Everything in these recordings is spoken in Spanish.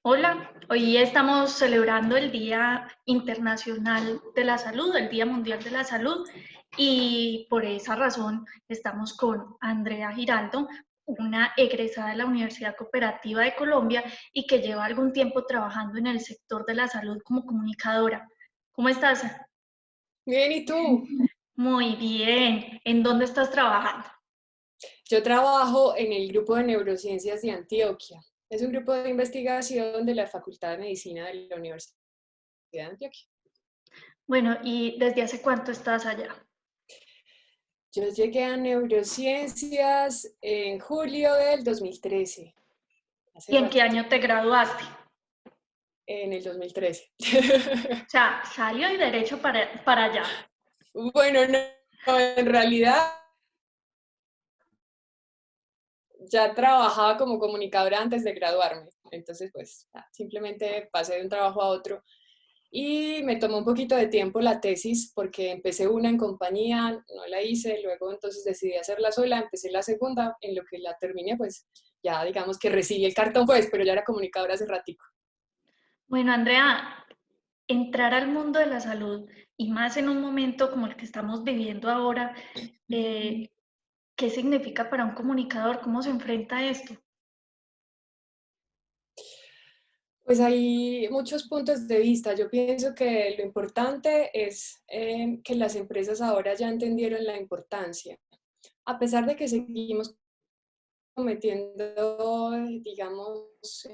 Hola, hoy estamos celebrando el Día Internacional de la Salud, el Día Mundial de la Salud, y por esa razón estamos con Andrea Giraldo, una egresada de la Universidad Cooperativa de Colombia y que lleva algún tiempo trabajando en el sector de la salud como comunicadora. ¿Cómo estás? Bien, ¿y tú? Muy bien. ¿En dónde estás trabajando? Yo trabajo en el Grupo de Neurociencias de Antioquia. Es un grupo de investigación de la Facultad de Medicina de la Universidad de Antioquia. Bueno, ¿y desde hace cuánto estás allá? Yo llegué a Neurociencias en julio del 2013, hace ¿Y en qué ratito, año te graduaste? en el 2013. O sea, salió y derecho para allá. Bueno, no, en realidad ya trabajaba como comunicadora antes de graduarme. Entonces, pues, simplemente pasé de un trabajo a otro. Y me tomó un poquito de tiempo la tesis porque empecé una en compañía, no la hice, luego entonces decidí hacerla sola, empecé la segunda, en lo que la terminé, pues ya digamos que recibí el cartón, pues, pero ya era comunicadora hace ratico. Bueno, Andrea, entrar al mundo de la salud y más en un momento como el que estamos viviendo ahora, eh, ¿qué significa para un comunicador? ¿Cómo se enfrenta a esto? Pues hay muchos puntos de vista. Yo pienso que lo importante es que las empresas ahora ya entendieron la importancia. A pesar de que seguimos cometiendo, digamos,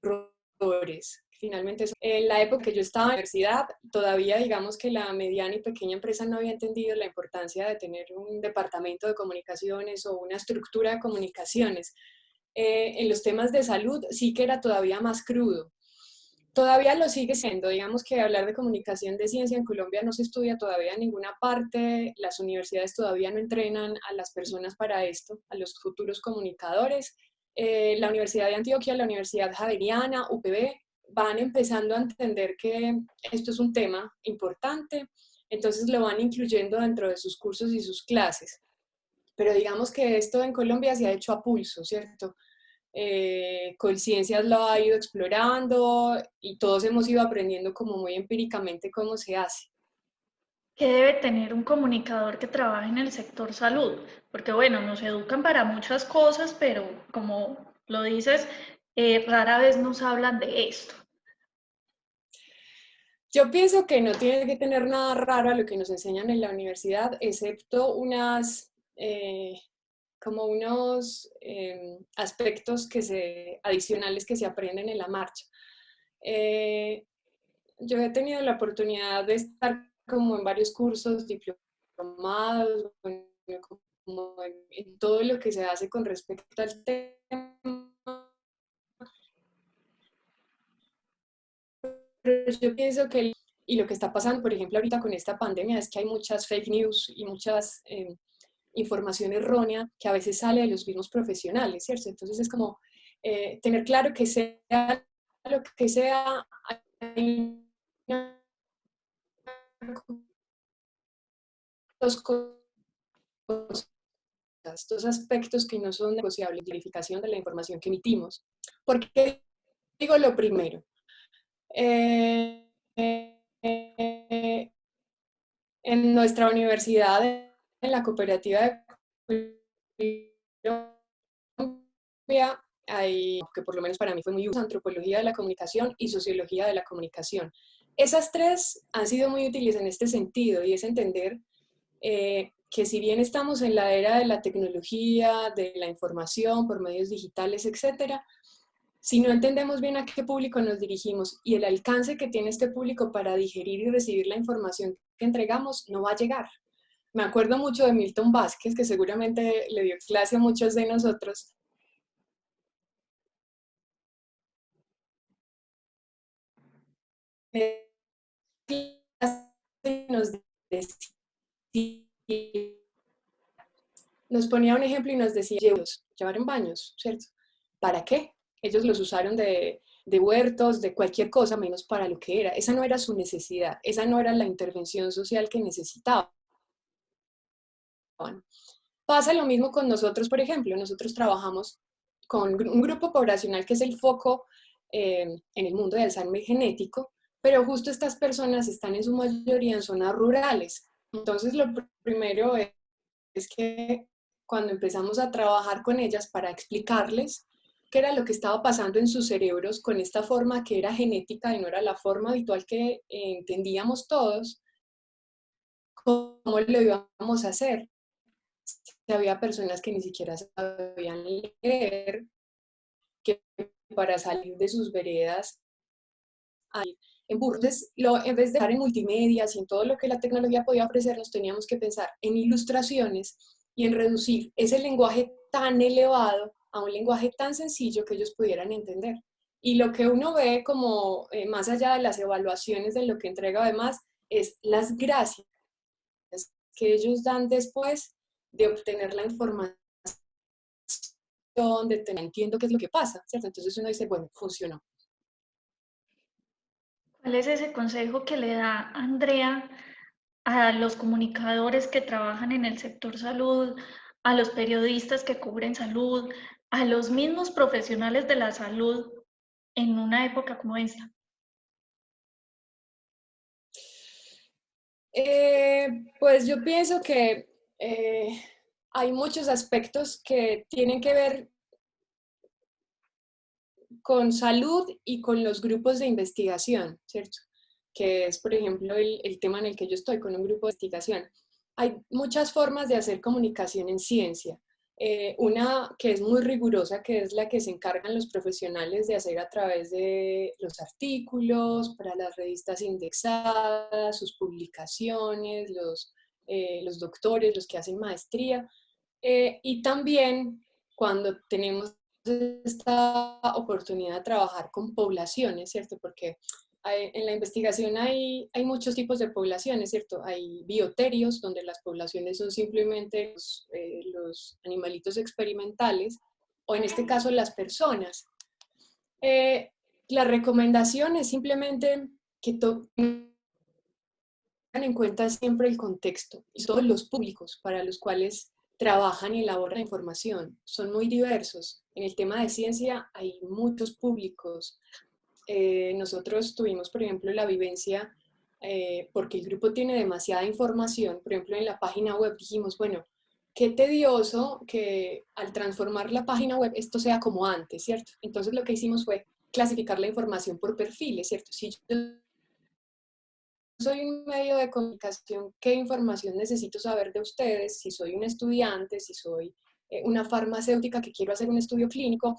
errores. Finalmente, en la época que yo estaba en la universidad, todavía digamos que la mediana y pequeña empresa no había entendido la importancia de tener un departamento de comunicaciones o una estructura de comunicaciones. En los temas de salud sí que era todavía más crudo. Todavía lo sigue siendo, digamos que hablar de comunicación de ciencia en Colombia no se estudia todavía en ninguna parte, las universidades todavía no entrenan a las personas para esto, a los futuros comunicadores. La Universidad de Antioquia, la Universidad Javeriana, UPB, van empezando a entender que esto es un tema importante, entonces lo van incluyendo dentro de sus cursos y sus clases. Pero digamos que esto en Colombia se ha hecho a pulso, ¿cierto? Colciencias lo ha ido explorando y todos hemos ido aprendiendo como muy empíricamente cómo se hace. ¿Qué debe tener un comunicador que trabaje en el sector salud? Porque bueno, nos educan para muchas cosas, pero como lo dices, rara vez nos hablan de esto. Yo pienso que no tiene que tener nada raro a lo que nos enseñan en la universidad, excepto como unos aspectos adicionales que se aprenden en la marcha. Eh, yo he tenido la oportunidad de estar como en varios cursos, diplomados, bueno, como en todo lo que se hace con respecto al tema. Pero yo pienso que, y lo que está pasando, por ejemplo, ahorita con esta pandemia, es que hay muchas fake news y muchas información errónea que a veces sale de los mismos profesionales, ¿cierto? Entonces es como tener claro que sea lo que sea, hay dos cosas, dos aspectos que no son negociables, la verificación de la información que emitimos. Porque digo lo primero, eh, en nuestra universidad, en la cooperativa de Colombia, hay, que por lo menos para mí fue muy útil, antropología de la comunicación y sociología de la comunicación. Esas tres han sido muy útiles en este sentido y es entender que si bien estamos en la era de la tecnología, de la información por medios digitales, etcétera, si no entendemos bien a qué público nos dirigimos y el alcance que tiene este público para digerir y recibir la información que entregamos, no va a llegar. Me acuerdo mucho de Milton Vázquez, que seguramente le dio clase a muchos de nosotros. Nos, decía, nos ponía un ejemplo y nos decía, llevaron baños, ¿cierto? ¿Para qué? Ellos los usaron de huertos, de cualquier cosa, menos para lo que era. Esa no era su necesidad, esa no era la intervención social que necesitaban. Pasa lo mismo con nosotros, por ejemplo, nosotros trabajamos con un grupo poblacional que es el foco en el mundo del Alzheimer genético, pero justo estas personas están en su mayoría en zonas rurales. Entonces, lo primero es que cuando empezamos a trabajar con ellas para explicarles qué era lo que estaba pasando en sus cerebros con esta forma que era genética y no era la forma habitual que entendíamos todos, cómo lo íbamos a hacer. Había personas que ni siquiera sabían leer, que para salir de sus veredas en burdes, en vez de estar en multimedias y en todo lo que la tecnología podía ofrecernos, teníamos que pensar en ilustraciones y en reducir ese lenguaje tan elevado a un lenguaje tan sencillo que ellos pudieran entender. Y lo que uno ve como, más allá de las evaluaciones de lo que entrega además, es las gracias que ellos dan después de obtener la información, de tener, entiendo qué es lo que pasa, ¿cierto? Entonces uno dice, bueno, funcionó. ¿Cuál es ese consejo que le da Andrea a los comunicadores que trabajan en el sector salud, a los periodistas que cubren salud, a los mismos profesionales de la salud en una época como esta? Pues yo pienso que hay muchos aspectos que tienen que ver con salud y con los grupos de investigación, ¿cierto? Que es, por ejemplo, el tema en el que yo estoy con un grupo de investigación. Hay muchas formas de hacer comunicación en ciencia. Una que es muy rigurosa, que es la que se encargan los profesionales de hacer a través de los artículos, para las revistas indexadas, sus publicaciones, los doctores, los que hacen maestría. Y también cuando tenemos esta oportunidad de trabajar con poblaciones, ¿cierto? Porque en la investigación hay muchos tipos de poblaciones, ¿cierto? Hay bioterios, donde las poblaciones son simplemente los animalitos experimentales, o en este caso las personas. Eh, la recomendación es simplemente que tengan en cuenta siempre el contexto y todos los públicos para los cuales trabajan y elaboran información. Son muy diversos. En el tema de ciencia hay muchos públicos. Nosotros tuvimos, por ejemplo, la vivencia, porque el grupo tiene demasiada información. Por ejemplo, en la página web dijimos, bueno, qué tedioso que al transformar la página web esto sea como antes, ¿cierto? Entonces lo que hicimos fue clasificar la información por perfiles, ¿cierto? Si yo soy un medio de comunicación, ¿qué información necesito saber de ustedes? Si soy un estudiante, si soy una farmacéutica que quiero hacer un estudio clínico,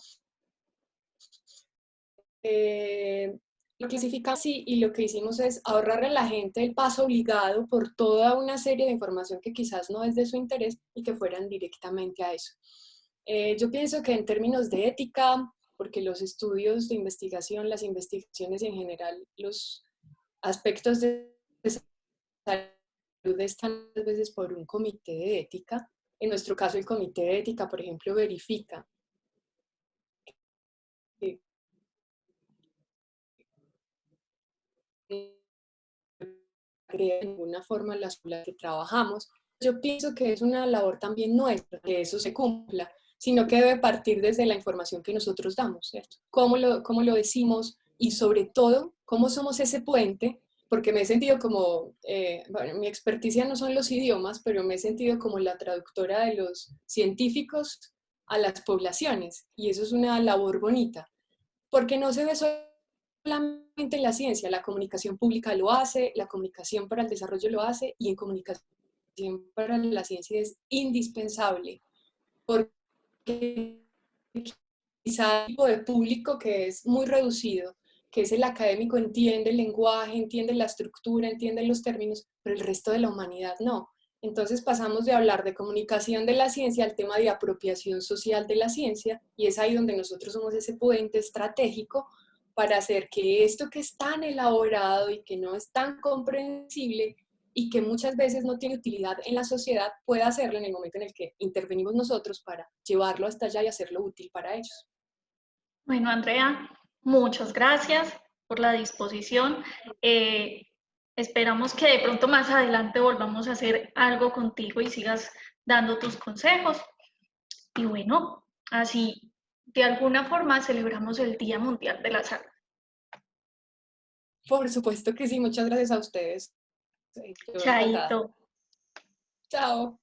lo clasificamos así y lo que hicimos es ahorrarle a la gente el paso obligado por toda una serie de información que quizás no es de su interés y que fueran directamente a eso. Yo pienso que en términos de ética, porque los estudios de investigación, las investigaciones y en general los aspectos de salud están a veces por un comité de ética. En nuestro caso, el comité de ética, por ejemplo, verifica que de ninguna forma las que trabajamos. Yo pienso que es una labor también nuestra, que eso se cumpla, sino que debe partir desde la información que nosotros damos, ¿cierto? Cómo lo decimos y sobre todo, cómo somos ese puente, porque me he sentido como, bueno, mi experticia no son los idiomas, pero me he sentido como la traductora de los científicos a las poblaciones, y eso es una labor bonita, porque no se ve solamente en la ciencia, la comunicación pública lo hace, la comunicación para el desarrollo lo hace, y en comunicación para la ciencia es indispensable, porque quizá el tipo de público que es muy reducido, que es el académico, entiende el lenguaje, entiende la estructura, entiende los términos, pero el resto de la humanidad no. Entonces pasamos de hablar de comunicación de la ciencia al tema de apropiación social de la ciencia, y es ahí donde nosotros somos ese puente estratégico para hacer que esto que es tan elaborado y que no es tan comprensible y que muchas veces no tiene utilidad en la sociedad, pueda hacerlo en el momento en el que intervenimos nosotros para llevarlo hasta allá y hacerlo útil para ellos. Bueno, Andrea, muchas gracias por la disposición. Esperamos que de pronto más adelante volvamos a hacer algo contigo y sigas dando tus consejos. Y bueno, así de alguna forma celebramos el Día Mundial de la Salud. Por supuesto que sí, muchas gracias a ustedes. Yo encantada. Chaito. Chao.